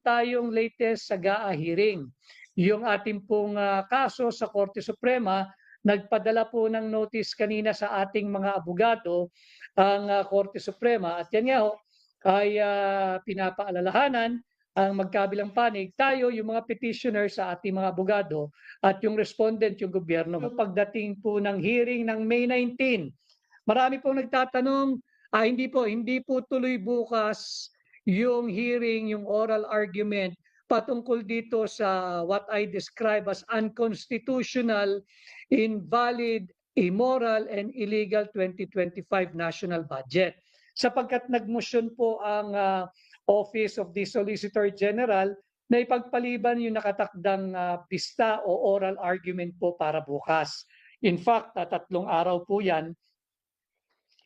tayong latest sa GAA hearing. Yung ating pong kaso sa Korte Suprema, nagpadala po ng notice kanina sa ating mga abogado ang Korte Suprema at yan nga ho, ay pinapaalalahanan ang magkabilang panig, tayo yung mga petitioners sa ating mga abogado at yung respondent yung gobyerno. Pagdating po ng hearing ng May 19, marami pong nagtatanong, hindi po tuloy bukas yung hearing, yung oral argument patungkol dito sa what I describe as unconstitutional, invalid, immoral, and illegal 2025 national budget. Sapagkat nagmotion po ang Office of the Solicitor General na ipagpaliban yung nakatakdang pista o oral argument po para bukas. In fact, 3 araw po yan,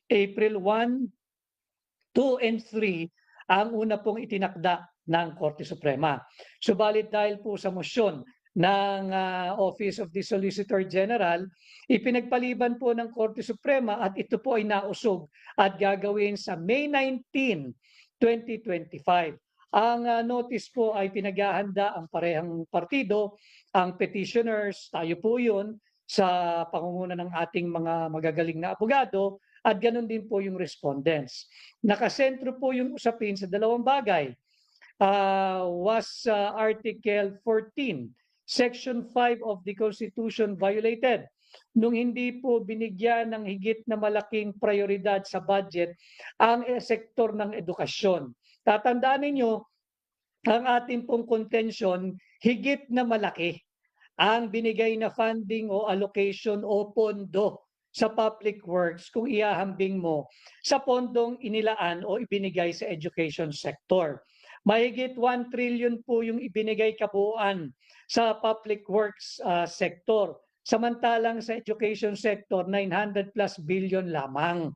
April 1, 2, and 3, ang una pong itinakda ng Korte Suprema. Subalit dahil po sa motion ng Office of the Solicitor General, ipinagpaliban po ng Korte Suprema at ito po ay nausog at gagawin sa May 19, 2025. Ang notice po ay pinaghahanda ang parehang partido, ang petitioners, tayo po yun, sa pangunguna ng ating mga magagaling na abogado, at ganun din po yung respondents. Nakasentro po yung usapin sa dalawang bagay. Was Article 14, Section 5 of the Constitution violated nung hindi po binigyan ng higit na malaking prioridad sa budget ang sektor ng edukasyon. Tatandaan ninyo, ang ating pong contention, higit na malaki ang binigay na funding o allocation o pondo sa public works kung iahambing mo sa pondong inilaan o ibinigay sa education sector. Mahigit 1 trillion po yung ibinigay kabuuan sa public works sector. Samantalang sa education sector, 900 plus billion lamang.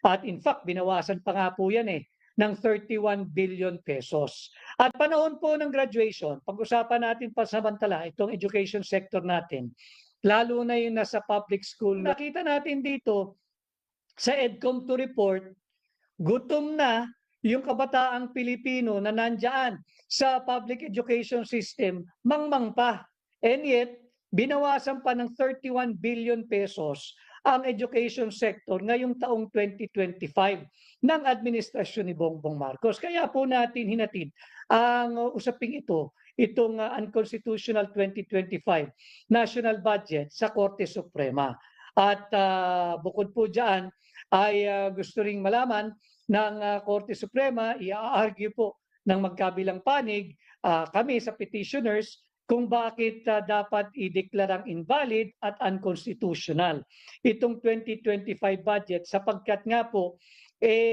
At in fact, binawasan pa nga po yan ng 31 billion pesos. At panahon po ng graduation, pag-usapan natin pansamantala itong education sector natin, lalo na yung nasa public school. Nakita natin dito sa EDCOM2 report, gutom na yung kabataang Pilipino na nandyan sa public education system, mangmang pa. And yet, binawasan pa ng 31 billion pesos ang education sector ngayong taong 2025 ng administrasyon ni Bongbong Marcos. Kaya po natin hinatid ang usaping ito, itong unconstitutional 2025 national budget sa Korte Suprema. At bukod po dyan, ay gusto ring malaman ng Korte Suprema, i-argue po ng magkabilang panig, kami sa petitioners, kung bakit dapat ideklarang invalid at unconstitutional itong 2025 budget sapagkat nga po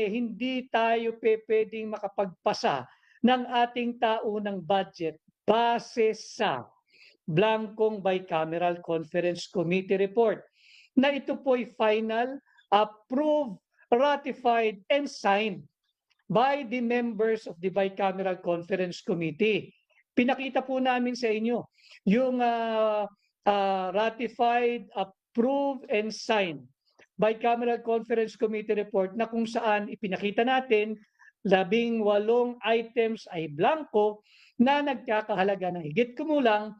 hindi tayo pwedeng makapagpasa ng ating taunang budget base sa blankong bicameral conference committee report na ito po'y final, approved, ratified, and signed by the members of the bicameral conference committee. Pinakita po namin sa inyo yung ratified, approved, and signed bicameral conference committee report na kung saan ipinakita natin 18 items ay blanco na nagkakahalaga ng higit kumulang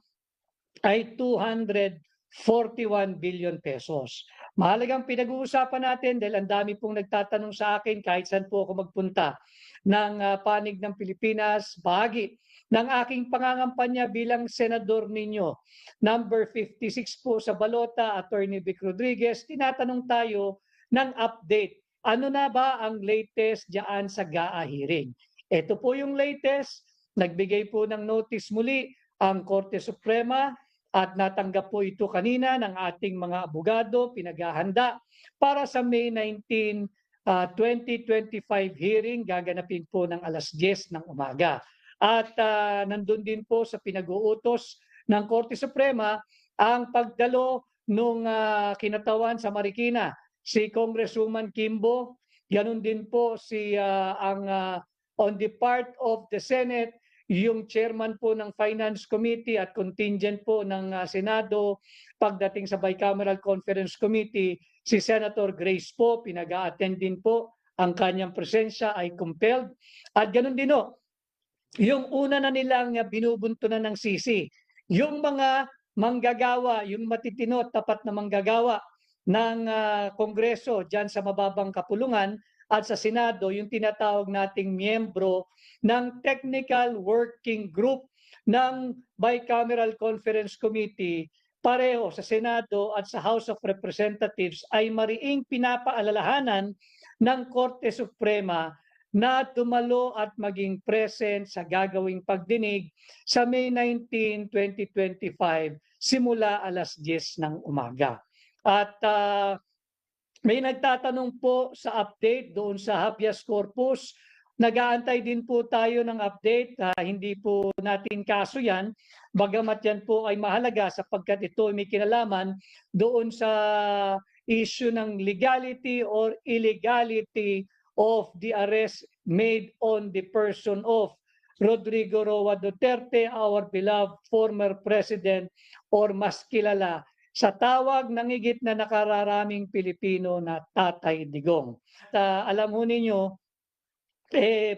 ay 241 billion pesos. Mahalagang pinag-uusapan natin dahil ang dami pong nagtatanong sa akin kahit saan po ako magpunta ng panig ng Pilipinas, bahagi ng aking pangangampanya bilang senador ninyo. Number 56 po sa balota, Attorney Vic Rodriguez, tinatanong tayo ng update. Ano na ba ang latest diyan sa GAA hearing? Ito po yung latest. Nagbigay po ng notice muli ang Korte Suprema at natanggap po ito kanina ng ating mga abogado, pinaghahanda para sa May 19, 2025 hearing, gaganapin po ng 10:00 ng umaga. At nandun din po sa pinag-uutos ng Korte Suprema ang pagdalo nung kinatawan sa Marikina, si Congresswoman Kimbo, ganun din po si on the part of the Senate, yung chairman po ng Finance Committee at contingent po ng Senado pagdating sa Bicameral Conference Committee, si Senator Grace po, pinag-a-attend din po, ang kanyang presensya ay compelled. At ganun din yung una na nilang binubuntunan ng sisi, yung mga manggagawa, yung matitino at tapat na manggagawa ng Kongreso diyan sa mababang kapulungan at sa Senado, yung tinatawag nating miyembro ng Technical Working Group ng Bicameral Conference Committee, pareho sa Senado at sa House of Representatives ay mariing pinapaalalahanan ng Korte Suprema na dumalo at maging present sa gagawing pagdinig sa May 19, 2025 simula alas 10 ng umaga. At may nagtatanong po sa update doon sa habeas corpus. Nag-aantay din po tayo ng update. Hindi po natin kaso yan. Bagamat yan po ay mahalaga sapagkat ito may kinalaman doon sa issue ng legality or illegality of the arrest made on the person of Rodrigo Roa Duterte, our beloved former president, or mas kilala sa tawag ng higit na nakararaming Pilipino na Tatay Digong. At alam ho ninyo,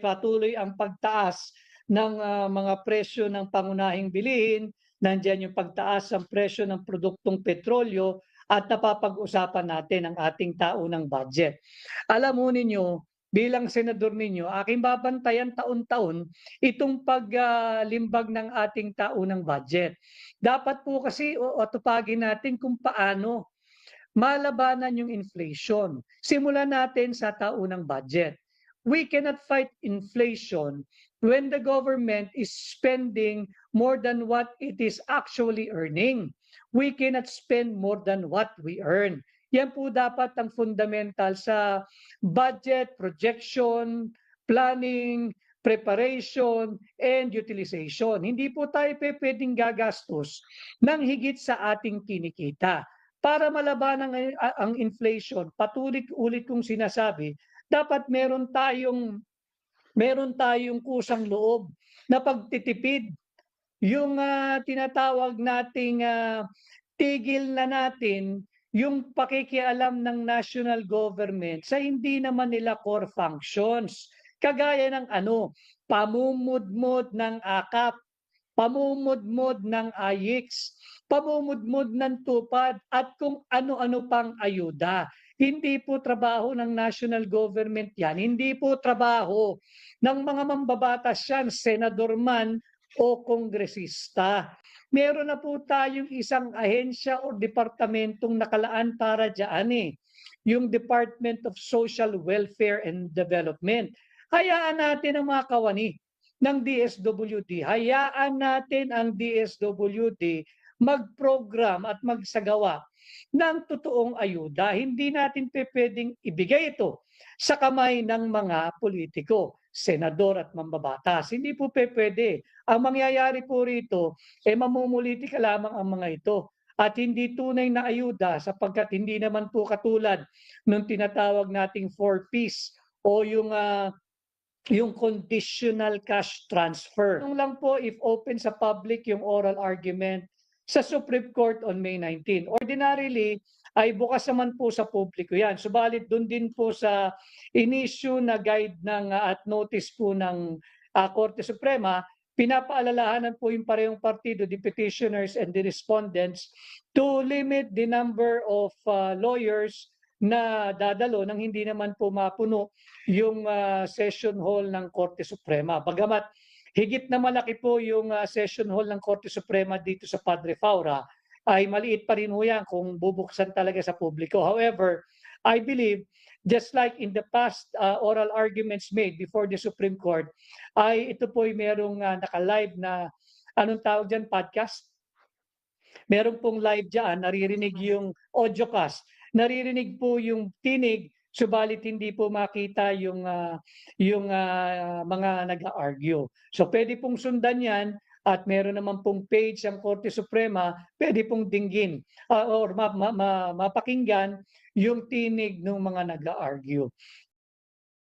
patuloy ang pagtaas ng mga presyo ng pangunahing bilihin, nandiyan yung pagtaas ng presyo ng produktong petrolyo at napapag-usapan natin ang ating taunang budget. Alam mo ninyo, bilang senador ninyo, aking babantayan taon-taon itong paglimbag ng ating taunang budget. Dapat po kasi atupagin natin kung paano malabanan yung inflation. Simulan natin sa taunang budget. We cannot fight inflation when the government is spending more than what it is actually earning. We cannot spend more than what we earn. Yan po dapat ang fundamental sa budget, projection, planning, preparation, and utilization. Hindi po tayo pwedeng gagastos ng higit sa ating kinikita. Para malabanan ang inflation, patuloy-ulit kong sinasabi, dapat meron tayong kusang loob na pagtitipid. Yung tinatawag nating tigil na natin yung pakikialam ng national government sa hindi naman nila core functions. Kagaya ng pamumudmod ng AKAP, pamumudmod ng AYIX, pamumudmod ng TUPAD at kung ano-ano pang ayuda. Hindi po trabaho ng national government yan. Hindi po trabaho ng mga mambabatas yan, senador man o kongresista. Meron na po tayong isang ahensya o departamentong nakalaan para dyan yung Department of Social Welfare and Development. Hayaan natin ang mga kawani ng DSWD. Hayaan natin ang DSWD mag-program at magsagawa ng totoong ayuda. Hindi natin pwedeng ibigay ito sa kamay ng mga politiko, senador at mambabatas. Hindi po pwede. Ang mangyayari po rito, mamumulitika lamang ang mga ito at hindi tunay na ayuda sapagkat hindi naman po katulad ng tinatawag nating 4Ps o yung conditional cash transfer. Yung lang po if open sa public yung oral argument sa Supreme Court on May 19. Ordinarily, ay bukas naman po sa publiko yan. Subalit doon din po sa in-issue na guide at notice po ng Korte Suprema, pinapaalalahanan po yung parehong partido, the petitioners and the respondents, to limit the number of lawyers na dadalo nang hindi naman po mapuno yung session hall ng Korte Suprema. Bagamat higit na malaki po yung session hall ng Korte Suprema dito sa Padre Faura, ay maliit pa rin ho yan kung bubuksan talaga sa publiko. However, I believe, just like in the past oral arguments made before the Supreme Court, ay ito po ay merong naka-live na, anong tawag dyan, podcast? Meron pong live dyan, naririnig yung audiocast, naririnig po yung tinig, subalit hindi po makita yung mga nag-argue. So pwede pong sundan yan at meron naman pong page ang Korte Suprema, pwede pong dinggin or mapakinggan yung tinig ng mga nag-argue.